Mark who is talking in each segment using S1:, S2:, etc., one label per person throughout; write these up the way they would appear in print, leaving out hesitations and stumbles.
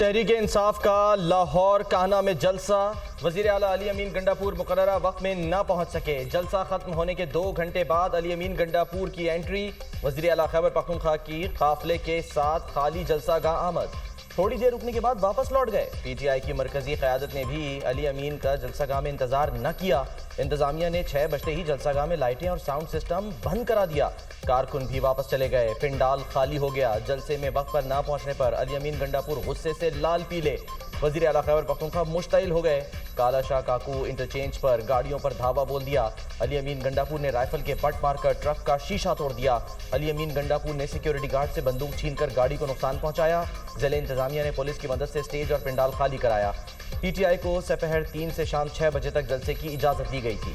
S1: तहरीक इंसाफ का लाहौर कान्हा में जलसा। वजीर आला अली अमीन गंडापुर मुकर्ररा वक्त में न पहुंच सके। जलसा खत्म होने के 2 घंटे बाद अली अमीन गंडापुर की एंट्री। वजीर आला खैबर पख्तूनख्वा की काफिले के साथ खाली जलसा गाह आमद। थोड़ी देर रुकने के बाद वापस लौट गए। पीटीआई की मरकजी क़यादत ने भी अली अमीन का जलसागाह में इंतजार न किया। इंतजामिया ने 6 बजते ही जलसागाह में लाइटें और साउंड सिस्टम बंद करा दिया। कारकुन भी वापस चले गए। पिंडाल खाली हो गया। जलसे में वक्त पर न पहुंचने पर अली अमीन गंडापुर गुस्से से लाल पीले। वजीर आला खैबर पख्तूनख्वा मुश्तइल हो गए। काला शाह काकू इंटरचेंज पर गाड़ियों पर धावा बोल दिया। अली अमीन गंडापुर ने राइफल के बट मारकर ट्रक का शीशा तोड़ दिया। अली अमीन गंडापुर ने सिक्योरिटी गार्ड से बंदूक छीनकर गाड़ी को नुकसान पहुंचाया। जिले इंतजामिया ने पुलिस की मदद से स्टेज और पिंडाल खाली कराया। पीटीआई को दोपहर 3 से शाम 6 बजे तक जलसे की इजाजत दी गई थी।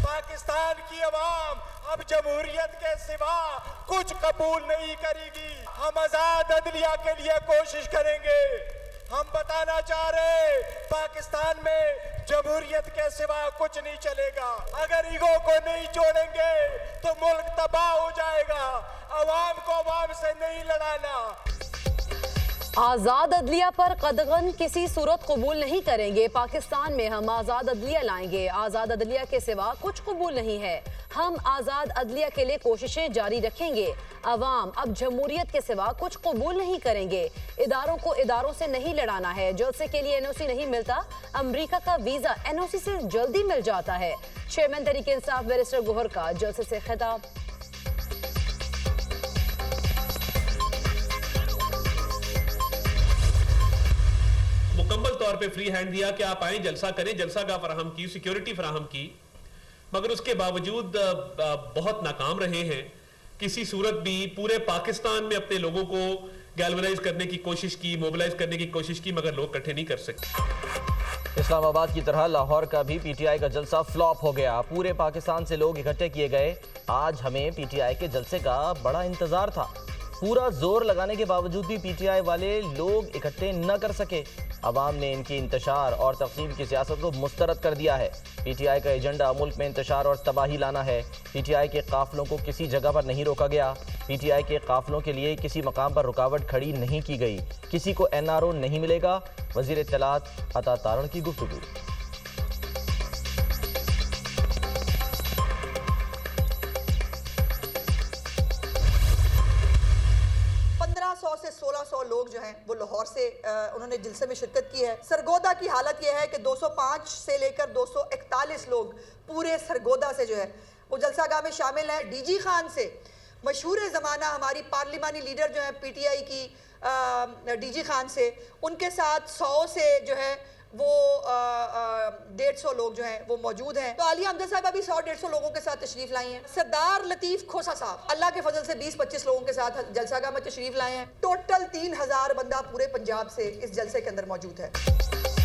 S2: पाकिस्तान की अवाम अब जमहूरियत के सिवा कुछ कबूल नहीं करेगी। हम आजाद अदलिया के लिए कोशिश करेंगे। हम बताना चाह रहे पाकिस्तान में जमहूरियत के सिवा कुछ नहीं चलेगा। अगर ईगो को नहीं जोड़ेंगे तो मुल्क तबाह हो जाएगा। अवाम को अवाम से नहीं लड़ाना।
S3: आज़ाद अदलिया पर कदगन किसी सूरत कबूल नहीं करेंगे। पाकिस्तान में हम आज़ाद अदलिया लाएंगे। आज़ाद अदलिया के सिवा कुछ कबूल नहीं है। हम आज़ाद अदलिया के लिए कोशिशें जारी रखेंगे। अवाम अब जमहूरियत के सिवा कुछ कबूल नहीं करेंगे। इदारों को इदारों से नहीं लड़ाना है। जलसे के लिए एनओसी नहीं मिलता। अमरीका का वीजा एनओसी से जल्दी मिल जाता है। चेयरमैन तहरीक इंसाफ बैरिस्टर गोहर का जलसे से खिताब।
S4: मुकम्मल तौर पे फ्री हैंड दिया कि आप आए जलसा करें, जलसा का फराहम की, सिक्योरिटी फराहम की, मगर उसके बावजूद बहुत नाकाम रहे हैं। किसी सूरत भी पूरे पाकिस्तान में अपने लोगों को गैल्वनाइज करने की कोशिश की, मोबिलाइज करने की कोशिश की, मगर लोग इकट्ठे नहीं कर सके।
S1: इस्लामाबाद की तरह लाहौर का भी पीटीआई का जलसा फ्लॉप हो गया। पूरे पाकिस्तान से लोग इकट्ठे किए गए। आज हमें पीटीआई के जलसे का बड़ा इंतजार था। पूरा जोर लगाने के बावजूद भी पीटीआई वाले लोग इकट्ठे न कर सके। अवाम ने इनकी इंतशार और तक़सीम की सियासत को मुस्तरद कर दिया है। पीटीआई का एजेंडा मुल्क में इंतशार और तबाही लाना है। पीटीआई के काफिलों को किसी जगह पर नहीं रोका गया। पीटीआई के काफिलों के लिए किसी मकाम पर रुकावट खड़ी नहीं की गई। किसी को एनआरओ नहीं मिलेगा। वज़ीर इत्तलात अता तारण की गुफ्तगू।
S5: 1500 से 1600 लोग जो हैं वो लाहौर से उन्होंने जलसे में शिरकत की है। सरगोदा की हालत यह है कि 205 से लेकर 241 लोग पूरे सरगोदा से जो है वो जलसागाह में शामिल हैं। डीजी खान से मशहूर ज़माना हमारी पार्लिमानी लीडर जो है पीटीआई की डीजी खान से, उनके साथ 100 से जो है वो 150 लोग जो हैं वो मौजूद हैं। तो आलिया हमजा साहब अभी 100-150 लोगों के साथ तशरीफ लाई हैं। सरदार लतीफ़ खोसा साहब अल्लाह के फजल से 20-25 लोगों के साथ जलसागाह में तशरीफ लाए हैं। टोटल 3000 बंदा पूरे पंजाब से इस जलसे के अंदर मौजूद है।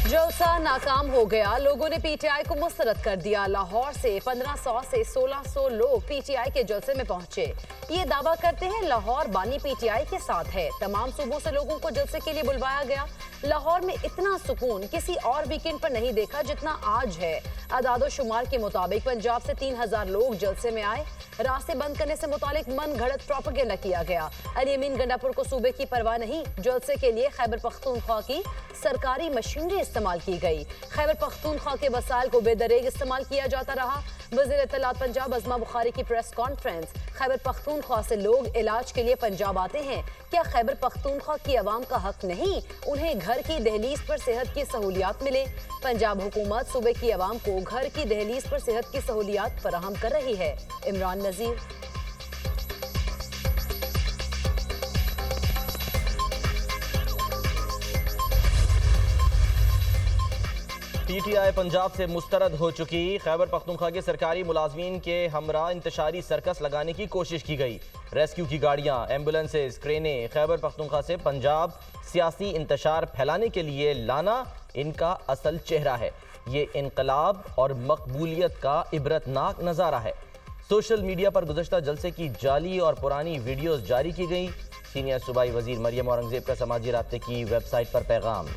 S3: जलसा नाकाम हो गया। लोगों ने पीटीआई को मुस्तरद कर दिया। लाहौर से 1500 से 1600 लोग पीटीआई के जलसे में पहुंचे। ये दावा करते हैं लाहौर बानी पीटीआई के साथ है। तमाम सूबों से लोगों को जलसे के लिए बुलवाया गया। लाहौर में इतना सुकून किसी और वीकेंड पर नहीं देखा जितना आज है। अदादो शुमार के मुताबिक पंजाब से 3000 लोग जलसे में आए। रास्ते बंद करने से मुतालिक मन घड़त प्रोपेगेंडा किया गया। अली अमीन गंडापुर को सूबे की परवाह नहीं। जलसे के लिए खैबर पख्तूनख्वा की सरकारी मशीनरी इस्तेमाल की गई। खैबर पख्तूनख्वा के वसाइल को बेदरेग इस्तेमाल किया जाता रहा। वज़ीर इत्तलात पंजाब अज़मा बुखारी की प्रेस कॉन्फ्रेंस। खैबर पख्तूनख्वा से लोग इलाज के लिए पंजाब आते हैं। क्या खैबर पख्तूनख्वा की आवाम का हक नहीं उन्हें घर की दहलीज पर सेहत की सहूलियात मिले? पंजाब हुकूमत सूबे की आवाम को घर की दहलीज पर सेहत की सहूलियात फराहम कर रही है। इमरान नज़ीर।
S1: पीटीआई पंजाब से मुस्तरद हो चुकी। खैबर पख्तूनख्वा के सरकारी मुलाजमीन के हमरा इंतशारी सर्कस लगाने की कोशिश की गई। रेस्क्यू की गाड़ियां, एम्बुलेंसेज, क्रेनें खैबर पख्तूनख्वा से पंजाब सियासी इंतशार फैलाने के लिए लाना इनका असल चेहरा है। ये इनकलाब और मकबूलियत का इबरतनाक नज़ारा है। सोशल मीडिया पर गुज़श्ता जलसे की जाली और पुरानी वीडियोस जारी की गई। सीनियर सूबाई वजीर मरियम औरंगजेब का समाजी राब्ते की वेबसाइट पर पैगाम।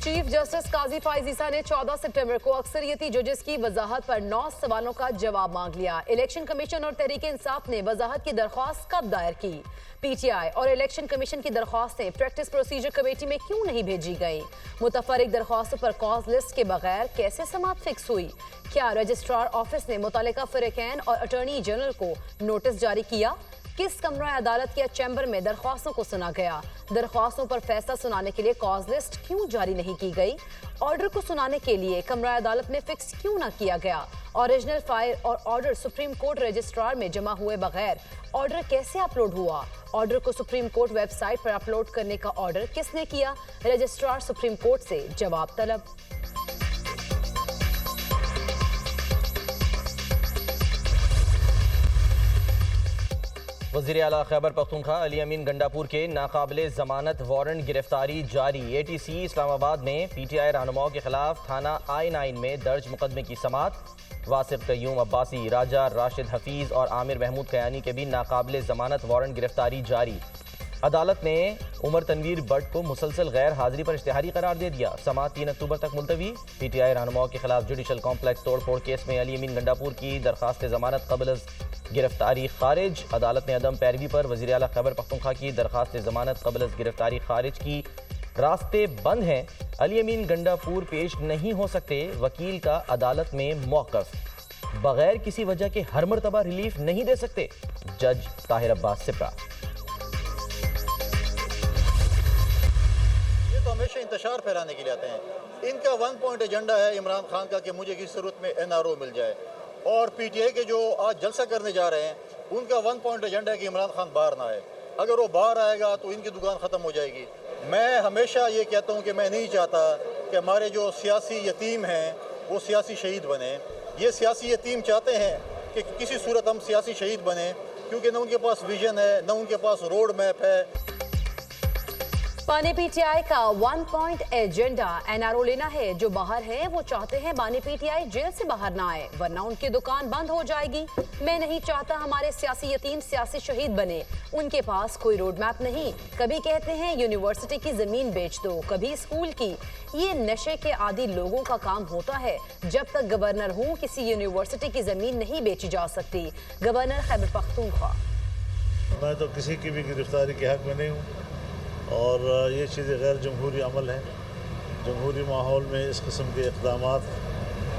S3: चीफ जस्टिस काजी फाइज ईसा ने 14 सितंबर को अक्सरियती जजेस की वजाहत पर 9 सवालों का जवाब मांग लिया। इलेक्शन कमीशन और तहरीक इंसाफ ने वजाहत की दरख्वास्त कब दायर की? पीटीआई और इलेक्शन कमीशन की दरख्वास्तें प्रैक्टिस प्रोसीजर कमेटी में क्यों नहीं भेजी गई? मुतफरिक दरख्वास्तों पर कॉज लिस्ट के बगैर कैसे समाअत फिक्स हुई? क्या रजिस्ट्रार ऑफिस ने मुतल्लिका फरीकैन और अटॉर्नी जनरल को नोटिस जारी किया? किस कमरा अदालत या चैम्बर में दरख्वास्तों को सुना गया? दरख्वास्तों पर फैसला सुनाने के लिए कॉज लिस्ट क्यों जारी नहीं की गई? ऑर्डर को सुनाने के लिए कमरा अदालत में फिक्स क्यों ना किया गया? ओरिजिनल फाइल और ऑर्डर सुप्रीम कोर्ट रजिस्ट्रार में जमा हुए बगैर ऑर्डर कैसे अपलोड हुआ? ऑर्डर को सुप्रीम कोर्ट वेबसाइट पर अपलोड करने का ऑर्डर किसने किया? रजिस्ट्रार सुप्रीम कोर्ट से जवाब तलब।
S1: वज़ीर आला खैबर पख्तूनख्वा अली अमीन गंडापुर के नाकाबिले जमानत वारंट गिरफ्तारी जारी। एटीसी इस्लामाबाद में पीटीआई रहनुमाओं के खिलाफ थाना I9 में दर्ज मुकदमे की समाअत। वासिफ कयूम अब्बासी, राजा राशिद हफीज और आमिर महमूद कयानी के भी नाकाबिले जमानत वारंट गिरफ्तारी जारी। अदालत ने उमर तनवीर बट को मुसलसल गैर हाजिरी पर इश्तिहारी करार दे दिया। समाअत 3 अक्टूबर तक मुलतवी। पीटीआई रहनुमाओं के खिलाफ जुडिशल कॉम्प्लेक्स तोड़फोड़ केस में अली अमीन गंडापुर की दरखास्त जमानत कबल गिरफ्तारी खारिज। अदालत ने अदम पैरवी पर वज़ीर आला खैबर पख्तूनख्वा की दरखास्त जमानत कबल गिरफ्तारी खारिज की। रास्ते बंद हैं, अली अमीन गंडापुर पेश नहीं हो सकते। वकील का अदालत में मौक़िफ़, बगैर किसी वजह के हर मरतबा रिलीफ नहीं दे सकते। जज ताहिर अब्बास सिप्रा।
S6: ये तो हमेशा इंतशार फैलाने के लिए आते हैं। इनका 1 पॉइंट एजेंडा है इमरान खान का कि मुझे किसी सूरत में NRO मिल जाए। और पीटीआई के जो आज जलसा करने जा रहे हैं उनका 1 पॉइंट एजेंडा है कि इमरान खान बाहर ना आए। अगर वो बाहर आएगा तो इनकी दुकान ख़त्म हो जाएगी। मैं हमेशा ये कहता हूँ कि मैं नहीं चाहता कि हमारे जो सियासी यतीम हैं वो सियासी शहीद बने। ये सियासी यतीम चाहते हैं कि किसी सूरत हम सियासी शहीद बने, क्योंकि न उनके पास विजन है, न उनके पास रोड मैप है।
S3: बानी पीटीआई का 1 पॉइंट एजेंडा NRO लेना है। जो बाहर है वो चाहते हैं बानी पीटीआई जेल से बाहर ना आए, वरना उनकी दुकान बंद हो जाएगी। मैं नहीं चाहता हमारे सियासी यतीम सियासी शहीद बने। उनके पास कोई रोड मैप नहीं। कभी कहते हैं यूनिवर्सिटी की जमीन बेच दो, कभी स्कूल की। ये नशे के आदी लोगों का काम होता है। जब तक गवर्नर हूँ किसी यूनिवर्सिटी की जमीन नहीं बेची जा सकती। गवर्नर खैबर पख्तूनख्वा।
S7: मैं तो किसी की भी गिरफ्तारी के हक में नहीं हूँ और ये चीज़ें गैर जमहूरी अमल हैं। जमहूरी माहौल में इस किस्म के इक़दामात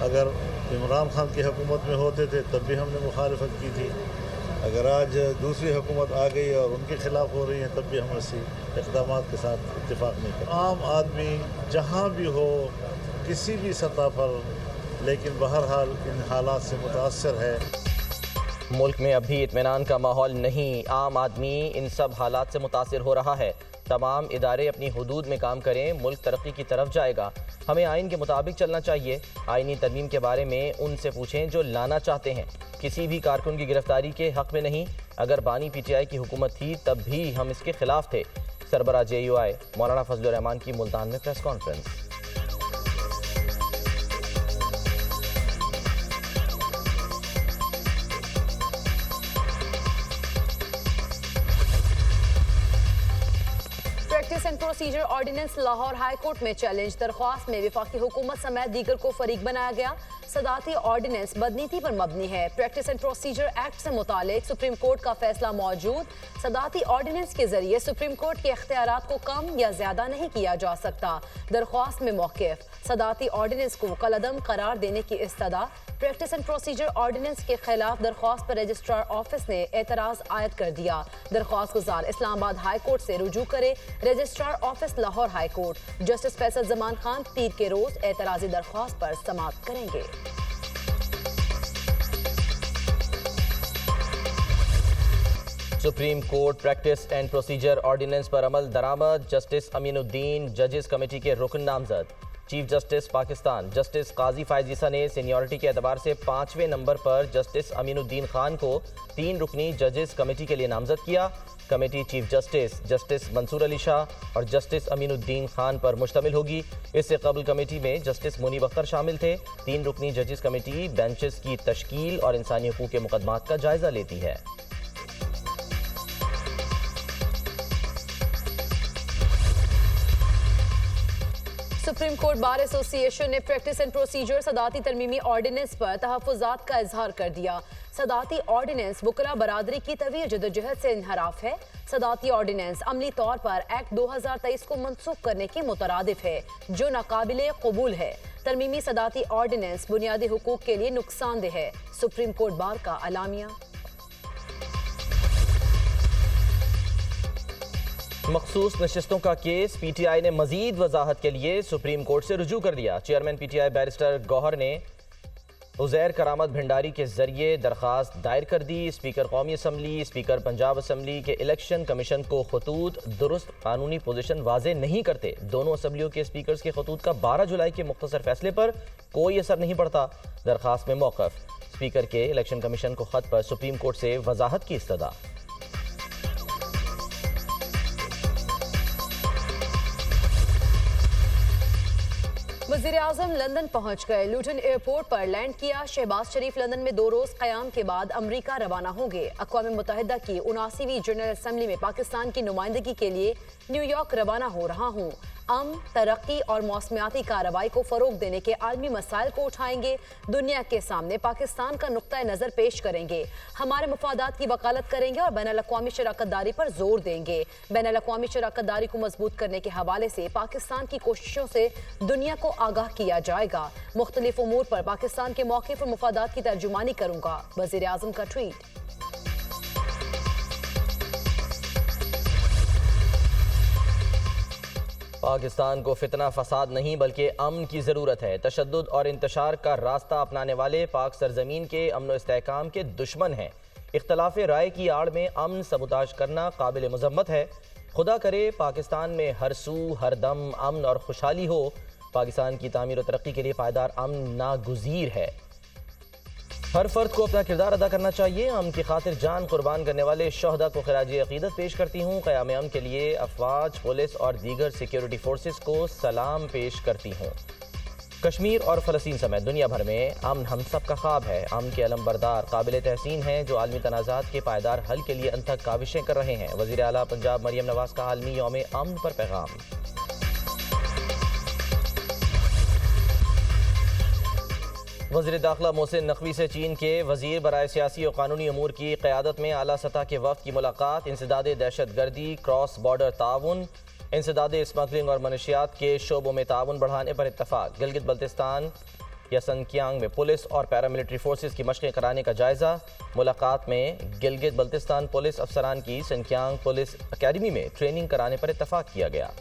S7: अगर इमरान खान की हुकूमत में होते थे तब भी हमने मुखालफत की थी। अगर आज दूसरी हुकूमत आ गई और उनके ख़िलाफ़ हो रही है तब भी हम ऐसी इक़दामात के साथ इत्तेफाक नहीं करते। आम आदमी जहाँ भी हो, किसी भी सतह पर, लेकिन बहरहाल इन हालात से मुतासर है।
S1: मुल्क में अभी इत्मीनान का माहौल नहीं। आम आदमी इन सब हालात से मुतासिर हो रहा है। तमाम इदारे अपनी हुदूद में काम करें, मुल्क तरक्की की तरफ जाएगा। हमें आइन के मुताबिक चलना चाहिए। आइनी तरमीम के बारे में उनसे पूछें जो लाना चाहते हैं। किसी भी कारकुन की गिरफ्तारी के हक में नहीं। अगर बानी पीटीआई की हुकूमत थी तब भी हम इसके खिलाफ थे। सरबराह JUI मौलाना फजलुर रहमान की मुल्तान में press conference.
S3: Practice and procedure ordinance Lahore high court में चैलेंज। दरख्वास्त में वफाकी हुकूमत समेत दीगर को फरीक बनाया गया। सदाती ऑर्डिनेंस बदनीति पर मबनी है। प्रैक्टिस एंड प्रोसीजर एक्ट से मुतालिक सुप्रीम कोर्ट का फैसला मौजूद। सदाती ऑर्डिनेंस के जरिए सुप्रीम कोर्ट के इख्तियारात को कम या ज्यादा नहीं किया जा सकता। दरख्वास्त में मौक़िफ़, सदाती ऑर्डिनेंस को कलअदम करार देने की इस्तदा। प्रैक्टिस एंड प्रोसीजर ऑर्डिनेंस के खिलाफ दरख्वास्त पर रजिस्ट्रार ऑफिस ने एतराज आयद कर दिया। दरख्वास्त गुजार इस्लामाबाद हाई कोर्ट से रुजू करे। Registrar office Lahore high court. Justice Faisal Zaman Khan पीर के रोज एतराजी दरख्वास्त पर समाअत करेंगे।
S1: Supreme court practice and procedure ordinance पर अमल दरामद। जस्टिस अमीनुद्दीन जजेस कमेटी के रुकन नामजद। चीफ जस्टिस पाकिस्तान जस्टिस काजी फाइज ईसा ने सीनियरिटी के एतबार से 5वें नंबर पर जस्टिस अमीनुद्दीन खान को 3 रुकनी जजेस कमेटी के लिए नामजद किया। Committee chief justice justice Mansoor Ali Shah और जस्टिस अमीनुद्दीन खान पर मुश्तमिल होगी। इससे कबल कमेटी में जस्टिस मुनीब अख्तर शामिल थे। 3 रुकनी जजेस कमेटी बेंचेस की तश्कील और इंसानी हकूक़ के मुकदमात का जायजा लेती है।
S3: सुप्रीम कोर्ट बार एसोसिएशन ने प्रैक्टिस एंड प्रोसीजर सदाती तरमीमी ऑर्डिनेंस पर तहफ्फुज़ात का इजहार कर दिया। सदाती ऑर्डिनेंस वकला बरादरी की तवील जदोजहद से इनहराफ है। सदाती ऑर्डिनेंस अमली तौर पर एक्ट 2023 को मनसूख करने के मुतरादिफ है, जो नाकाबिले कबूल है। तरमीमी सदाती ऑर्डिनेंस बुनियादी हुकूक के लिए नुकसानदेह है। सुप्रीम कोर्ट बार का अलामिया।
S1: मखसूस नशिस्तों का केस पीटीआई ने मजीद वजाहत के लिए सुप्रीम कोर्ट से रुजू कर दिया। चेयरमैन पीटीआई बैरिस्टर गौहर ने उज़ैर करामत भंडारी के जरिए दरख्वास्त दायर कर दी। स्पीकर कौमी असम्बली, स्पीकर पंजाब असम्बली के इलेक्शन कमीशन को खतूत दुरुस्त कानूनी पोजीशन वाजे नहीं करते। दोनों असम्बलियों के स्पीकर्स के खतूत का 12 जुलाई के मुख्तसर फैसले पर कोई असर नहीं पड़ता। दरख्वास्त में मौक़िफ़। स्पीकर के इलेक्शन कमीशन को खत पर सुप्रीम कोर्ट से वजाहत की इस्तदा।
S3: वज़ीर आज़म लंदन पहुंच गए। लूटन एयरपोर्ट पर लैंड किया। शहबाज शरीफ लंदन में 2 रोज क़याम के बाद अमरीका रवाना होंगे। अक़वाम मुत्तहिदा की 79वीं जनरल असम्बली में पाकिस्तान की नुमाइंदगी के लिए न्यूयॉर्क रवाना हो रहा हूँ। अमन, तरक्की और मौसमियाती कार्रवाई को फ़रोग देने के आलमी मसाइल को उठाएंगे। दुनिया के सामने पाकिस्तान का नुक्ता नज़र पेश करेंगे। हमारे मफादात की वकालत करेंगे और बैनुल अक़वामी शराकत दारी पर जोर देंगे। बैनुल अक़वामी शराकत दारी को मजबूत करने के हवाले से पाकिस्तान की कोशिशों से दुनिया को आगाह किया जाएगा। मुख्तलिफ उमूर पर पाकिस्तान के मौक़िफ़ और मफादात की तर्जुमानी करूंगा। वज़ीर आज़म का ट्वीट।
S1: पाकिस्तान को फितना फसाद नहीं बल्कि अमन की ज़रूरत है। तशद्दुद और इंतशार का रास्ता अपनाने वाले पाक सरजमीन के अमन व इस्तेहकाम के दुश्मन हैं। इख्तलाफ राय की आड़ में अमन सबूताज करना काबिल मज़म्मत है। खुदा करे पाकिस्तान में हर सू हर दम अमन और खुशहाली हो। पाकिस्तान की तामीर और तरक्की के लिए पायदार अमन नागुज़ीर है। हर फर्द को अपना किरदार अदा करना चाहिए। अमन की खातिर जान कुर्बान करने वाले शहदा को खिराजी अकीदत पेश करती हूँ। क़याम अमन के लिए अफवाज, पुलिस और दीगर सिक्योरिटी फोर्सेस को सलाम पेश करती हूँ। कश्मीर और फ़लस्तीन समेत दुनिया भर में अमन हम सब का ख्वाब है। अमन के अलम बरदार काबिल तहसीन हैं जो आलमी तनाज़ात के पायदार हल के लिए अनथक काविशें कर रहे हैं। वज़ीर आला पंजाब मरियम नवाज़ का आलमी यौम अमन पर पैगाम। वज़ीर दाखिला मोहसिन नकवी से चीन के वज़ीर बराए सियासी और कानूनी अमूर की क़यादत में आला सतह के वफ़द की मुलाकात। इंसदाद दहशत गर्दी, क्रॉस बॉर्डर ताउन, इंसदाद स्मगलिंग और मनशियात के शोबों में ताउन बढ़ाने पर इत्तफ़ाक़। गिलगित बल्तिस्तान या सिंकियांग में पुलिस और पैरामिलिट्री फोर्सेस की मशक़ें कराने का जायज़ा। मुलाकात में गिलगित बल्तिस्तान पुलिस अफसरान की सिंकियांग पुलिस अकेडमी में ट्रेनिंग कराने पर इत्तफ़ाक़ किया गया।